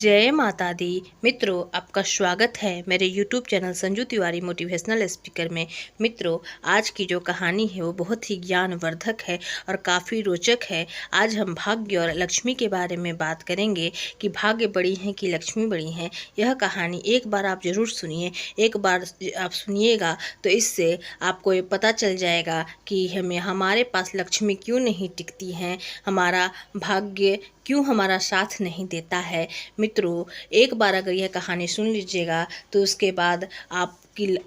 जय माता दी। मित्रों, आपका स्वागत है मेरे YouTube channel Sanju Tiwari motivational speaker में। मित्रों, आज की जो कहानी है वो बहुत ही ज्ञानवर्धक है और काफ़ी रोचक है। आज हम भाग्य और लक्ष्मी के बारे में बात करेंगे कि भाग्य बड़ी हैं कि लक्ष्मी बड़ी हैं। यह कहानी एक बार आप ज़रूर सुनिए। एक बार आप सुनिएगा तो इससे आपको ये पता चल जाएगा कि हमारे पास लक्ष्मी क्यों नहीं टिकती हैं, हमारा भाग्य क्यों हमारा साथ नहीं देता है। मित्रों, एक बार अगर यह कहानी सुन लीजिएगा तो उसके बाद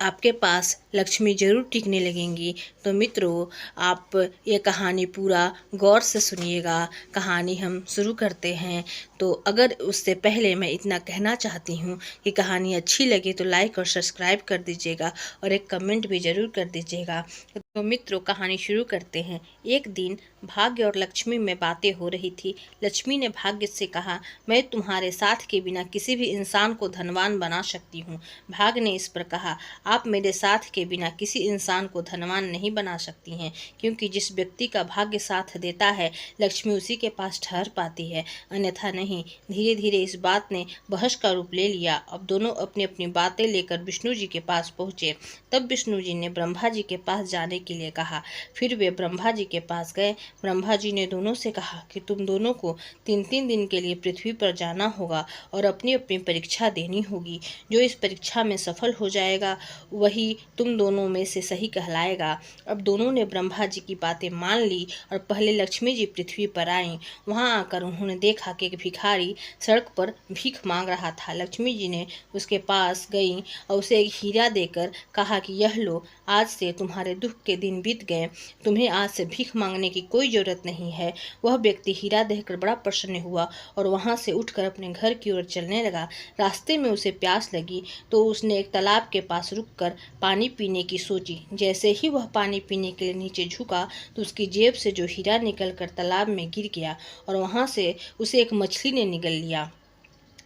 आपके पास लक्ष्मी जरूर टिकने लगेंगी। तो मित्रों, आप ये कहानी पूरा गौर से सुनिएगा। कहानी हम शुरू करते हैं। तो अगर उससे पहले मैं इतना कहना चाहती हूँ कि कहानी अच्छी लगे तो लाइक और सब्सक्राइब कर दीजिएगा और एक कमेंट भी ज़रूर कर दीजिएगा। तो मित्रों, कहानी शुरू करते हैं। एक दिन भाग्य और लक्ष्मी में बातें हो रही थी। लक्ष्मी ने भाग्य से कहा, मैं तुम्हारे साथ के बिना किसी भी इंसान को धनवान बना सकती हूँ। भाग्य ने इस पर कहा, आप मेरे साथ के बिना किसी इंसान को धनवान नहीं बना सकती हैं, क्योंकि जिस व्यक्ति का भाग्य साथ देता है लक्ष्मी उसी के पास ठहर पाती है, अन्यथा नहीं। धीरे धीरे इस बात ने बहस का रूप ले लिया। अब दोनों अपनी अपनी बातें लेकर विष्णु जी के पास पहुँचे। तब विष्णु जी ने ब्रह्मा जी के पास जाने के लिए कहा। फिर वे ब्रह्मा जी के पास गए। ब्रह्मा जी ने दोनों से कहा कि तुम दोनों को 3-3 दिन के लिए पृथ्वी पर जाना होगा और अपनी अपनी परीक्षा देनी होगी। जो इस परीक्षा में सफल हो जाएगा वही तुम दोनों में से सही कहलाएगा। अब दोनों ने ब्रह्मा जी की बातें मान ली और पहले लक्ष्मी जी पृथ्वी पर आईं। वहां आकर उन्होंने देखा कि एक भिखारी सड़क पर भीख मांग रहा था। लक्ष्मी जी ने उसके पास गई और उसे एक हीरा देकर कहा कि यह लो, आज से तुम्हारे दुख के दिन बीत गए, तुम्हें आज से भीख मांगने की कोई जरूरत नहीं है। वह व्यक्ति हीरा देखकर बड़ा प्रसन्न हुआ और वहां से उठकर अपने घर की ओर चलने लगा। रास्ते में उसे प्यास लगी तो उसने एक तालाब के पास रुककर पानी पीने की सोची। जैसे ही वह पानी पीने के लिए नीचे झुका तो उसकी जेब से जो हीरा निकलकर तालाब में गिर गया और वहां से उसे एक मछली ने निगल लिया।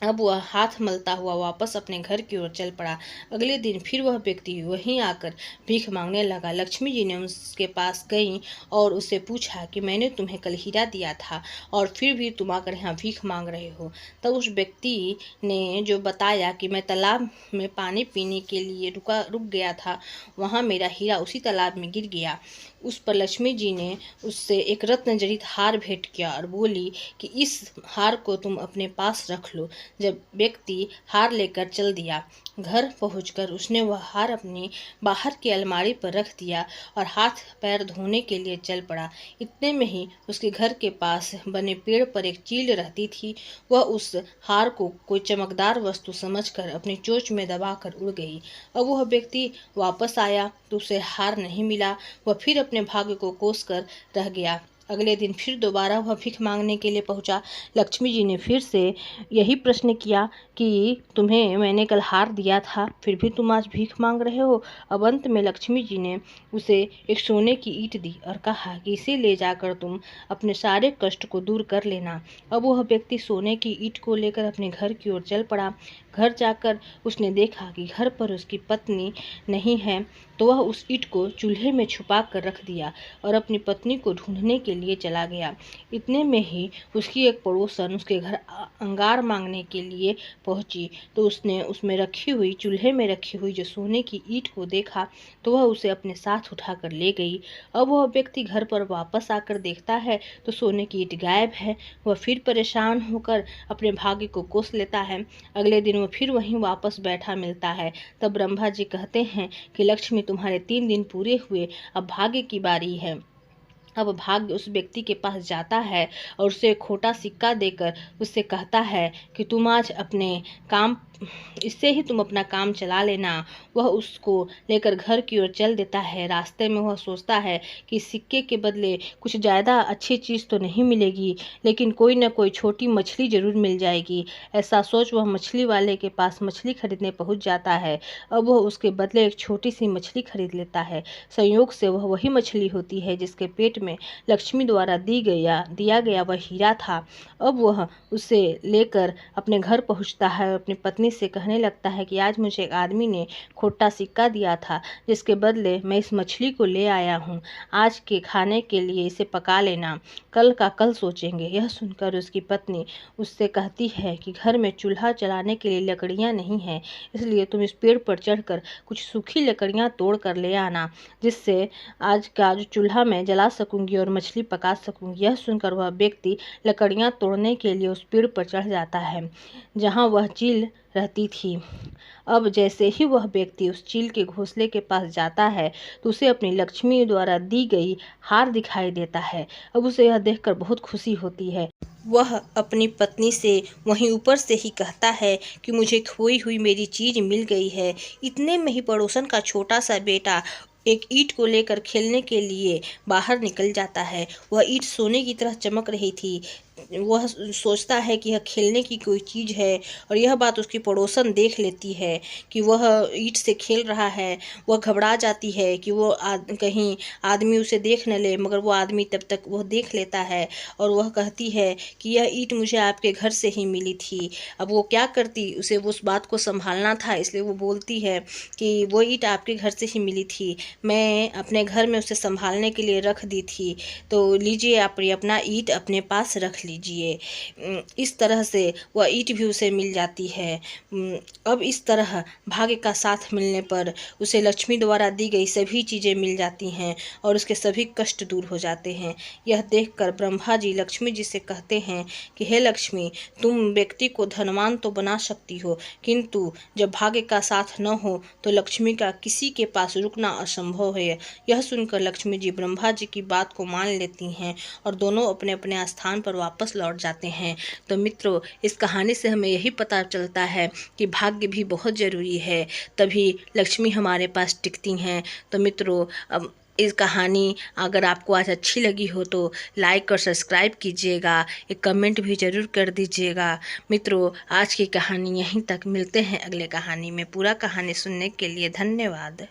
अब वह हाथ मलता हुआ वापस अपने घर की ओर चल पड़ा। अगले दिन फिर वह व्यक्ति वहीं आकर भीख मांगने लगा। लक्ष्मी जी ने उसके पास गई और उससे पूछा कि मैंने तुम्हें कल हीरा दिया था और फिर भी तुम आकर यहाँ भीख मांग रहे हो। तब उस व्यक्ति ने जो बताया कि मैं तालाब में पानी पीने के लिए रुक गया था, वहाँ मेरा हीरा उसी तालाब में गिर गया। उस पर लक्ष्मी जी ने उससे एक रत्न जड़ित हार भेंट किया और बोली कि इस हार को तुम अपने पास रख लो। जब व्यक्ति हार लेकर चल दिया, घर पहुंचकर उसने वह हार अपनी बाहर की अलमारी पर रख दिया और हाथ पैर धोने के लिए चल पड़ा। इतने में ही उसके घर के पास बने पेड़ पर एक चील रहती थी। वह उस हार को कोई चमकदार वस्तु समझकर अपनी चोंच में दबाकर उड़ गई। अब वह व्यक्ति वापस आया तो उसे हार नहीं मिला। वह फिर अपने भाग्य को कोस कर रह गया। अगले दिन फिर दोबारा वह भीख मांगने के लिए पहुंचा। लक्ष्मी जी ने फिर से यही प्रश्न किया कि तुम्हें मैंने कल हार दिया था, फिर भी तुम आज भीख मांग रहे हो। अब अंत में लक्ष्मी जी ने उसे एक सोने की ईंट दी और कहा कि इसे ले जाकर तुम अपने सारे कष्ट को दूर कर लेना। अब वह व्यक्ति सोने की ईंट को लेकर अपने घर की ओर चल पड़ा। घर जाकर उसने देखा कि घर पर उसकी पत्नी नहीं है, तो वह उस ईंट को चूल्हे में छुपा कर रख दिया और अपनी पत्नी को ढूंढने के लिए चला गया। इतने में ही उसकी एक पड़ोसन उसके घर अंगार मांगने के लिए पहुंची तो उसने उसमें रखी हुई चूल्हे में रखी हुई जो सोने की ईंट को देखा तो वह उसे अपने साथ उठाकर ले गई। अब वह व्यक्ति घर पर वापस आकर देखता है तो सोने की ईंट गायब है। वह फिर परेशान होकर अपने भाग्य को कोस लेता है। अगले दिन वह फिर वहीं वापस बैठा मिलता है। तब ब्रह्मा जी कहते हैं कि लक्ष्मी, तुम्हारे 3 दिन पूरे हुए, अब भाग्य की बारी है। अब भाग्य उस व्यक्ति के पास जाता है और उसे खोटा सिक्का देकर उससे कहता है कि तुम आज अपने काम इससे ही तुम अपना काम चला लेना। वह उसको लेकर घर की ओर चल देता है। रास्ते में वह सोचता है कि सिक्के के बदले कुछ ज़्यादा अच्छी चीज़ तो नहीं मिलेगी, लेकिन कोई न कोई छोटी मछली जरूर मिल जाएगी। ऐसा सोच वह मछली वाले के पास मछली खरीदने पहुंच जाता है। अब वह उसके बदले एक छोटी सी मछली खरीद लेता है। संयोग से वह वही मछली होती है जिसके पेट में लक्ष्मी द्वारा दिया गया वह हीरा था। अब वह उसे लेकर अपने घर पहुंचता है और अपनी पत्नी से कहने लगता है कि आज मुझे एक आदमी ने खोटा सिक्का दिया था, जिसके बदले मैं इस मछली को ले आया हूँ। आज के खाने के लिए इसे पका लेना, कल का कल सोचेंगे। यह सुनकर उसकी पत्नी उससे कहती है कि घर में चूल्हा जलाने के लिए लकड़ियाँ नहीं हैं, इसलिए तुम इस पेड़ पर चढ़कर कुछ सूखी लकड़ियाँ तोड़ कर ले आना, जिससे आज का जो चूल्हा मैं जला सकूंगी और मछली पका सकूंगी। यह सुनकर वह व्यक्ति लकड़ियाँ तोड़ने के लिए उस पेड़ पर चढ़ जाता है जहाँ वह चील रहती थी। अब जैसे ही वह व्यक्ति उस चील के घोंसले के पास जाता है तो उसे अपनी लक्ष्मी द्वारा दी गई हार दिखाई देता है। अब उसे यह देखकर बहुत खुशी होती है। वह अपनी पत्नी से वहीं ऊपर से ही कहता है कि मुझे खोई हुई मेरी चीज़ मिल गई है। इतने में ही पड़ोसन का छोटा सा बेटा एक ईंट को लेकर खेलने के लिए बाहर निकल जाता है। वह ईंट सोने की तरह चमक रही थी। वह सोचता है कि यह खेलने की कोई चीज़ है और यह बात उसकी पड़ोसन देख लेती है कि वह ईंट से खेल रहा है। वह घबरा जाती है कि वो कहीं आदमी उसे देख न ले, मगर वो आदमी तब तक वह देख लेता है और वह कहती है कि यह ईंट मुझे आपके घर से ही मिली थी। अब वो क्या करती, उसे उस बात को संभालना था, इसलिए वो बोलती है कि वो ईंट आपके घर से ही मिली थी, मैं अपने घर में उसे संभालने के लिए रख दी थी, तो लीजिए आप अपना ईंट अपने पास रख लीजिए। इस तरह से वह ईंट भी उसे मिल जाती है। अब इस तरह भाग्य का साथ मिलने पर उसे लक्ष्मी द्वारा दी गई सभी चीज़ें मिल जाती हैं और उसके सभी कष्ट दूर हो जाते हैं। यह देखकर ब्रह्मा जी लक्ष्मी जी से कहते हैं कि हे लक्ष्मी, तुम व्यक्ति को धनवान तो बना सकती हो, किंतु जब भाग्य का साथ न हो तो लक्ष्मी का किसी के पास रुकना असंभव है। यह सुनकर लक्ष्मी जी ब्रह्मा जी की बात को मान लेती हैं और दोनों अपने अपने स्थान पर वापस लौट जाते हैं। तो मित्रों, इस कहानी से हमें यही पता चलता है कि भाग्य भी बहुत ज़रूरी है, तभी लक्ष्मी हमारे पास टिकती हैं। तो मित्रों, अब इस कहानी अगर आपको आज अच्छी लगी हो तो लाइक और सब्सक्राइब कीजिएगा, एक कमेंट भी ज़रूर कर दीजिएगा। मित्रों, आज की कहानी यहीं तक, मिलते हैं अगले कहानी में। पूरा कहानी सुनने के लिए धन्यवाद।